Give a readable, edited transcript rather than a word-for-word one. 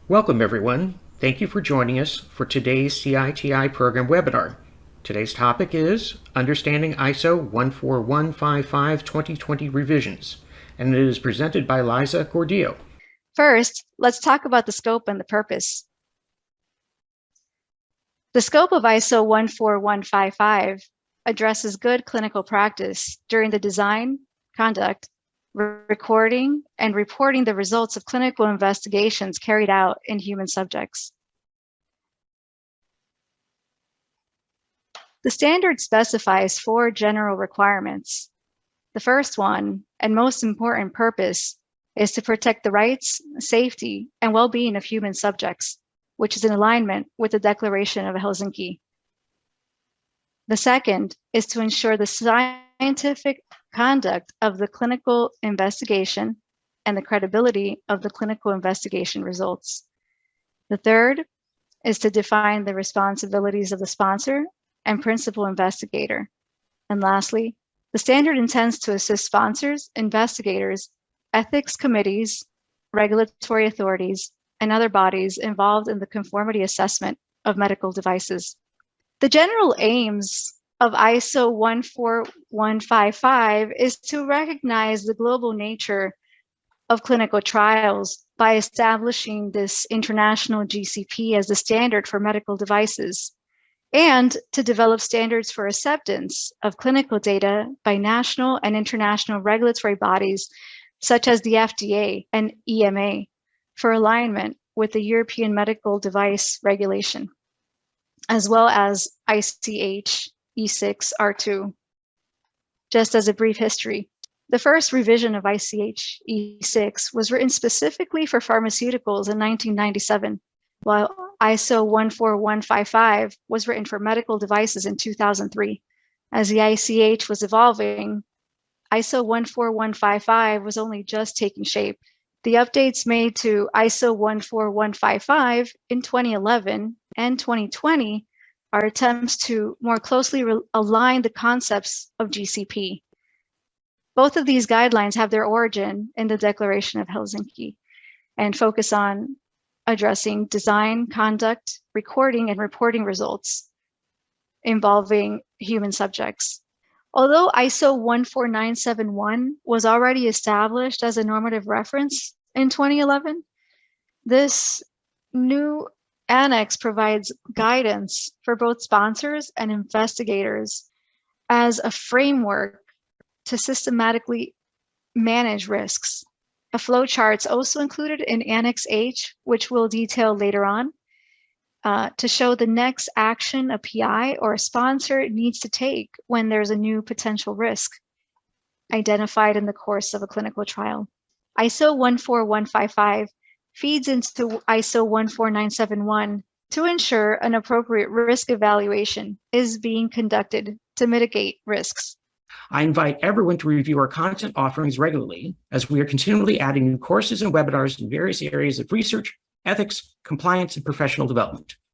Welcome, everyone. Thank you for joining us for today's CITI program webinar. Today's topic is Understanding ISO 14155 2020 Revisions, and it is presented by Liza Gordillo. First, let's talk about the scope and the purpose. The scope of ISO 14155 addresses good clinical practice during the design, conduct, recording, and reporting the results of clinical investigations carried out in human subjects. The standard specifies 4 general requirements. The first one, and most important purpose, is to protect the rights, safety, and well-being of human subjects, which is in alignment with the Declaration of Helsinki. The second is to ensure the scientific conduct of the clinical investigation and the credibility of the clinical investigation results. The third is to define the responsibilities of the sponsor and principal investigator. And lastly, the standard intends to assist sponsors, investigators, ethics committees, regulatory authorities, and other bodies involved in the conformity assessment of medical devices. The general aims of ISO 14155 is to recognize the global nature of clinical trials by establishing this international GCP as the standard for medical devices, and to develop standards for acceptance of clinical data by national and international regulatory bodies such as the FDA and EMA for alignment with the European Medical Device Regulation, as well as ICH E6 R2. Just as a brief history, the first revision of ICH E6 was written specifically for pharmaceuticals in 1997, while ISO 14155 was written for medical devices in 2003. As the ICH was evolving, ISO 14155 was only just taking shape. The updates made to ISO 14155 in 2011 and 2020 are attempts to more closely align the concepts of GCP. Both of these guidelines have their origin in the Declaration of Helsinki and focus on addressing design, conduct, recording, and reporting results involving human subjects. Although ISO 14971 was already established as a normative reference in 2011, this new annex provides guidance for both sponsors and investigators as a framework to systematically manage risks. A flowchart is also included in Annex H, which we'll detail later on, to show the next action a PI or a sponsor needs to take when there's a new potential risk identified in the course of a clinical trial. ISO 14155 feeds into ISO 14971 to ensure an appropriate risk evaluation is being conducted to mitigate risks. I invite everyone to review our content offerings regularly, as we are continually adding new courses and webinars in various areas of research, ethics, compliance, and professional development.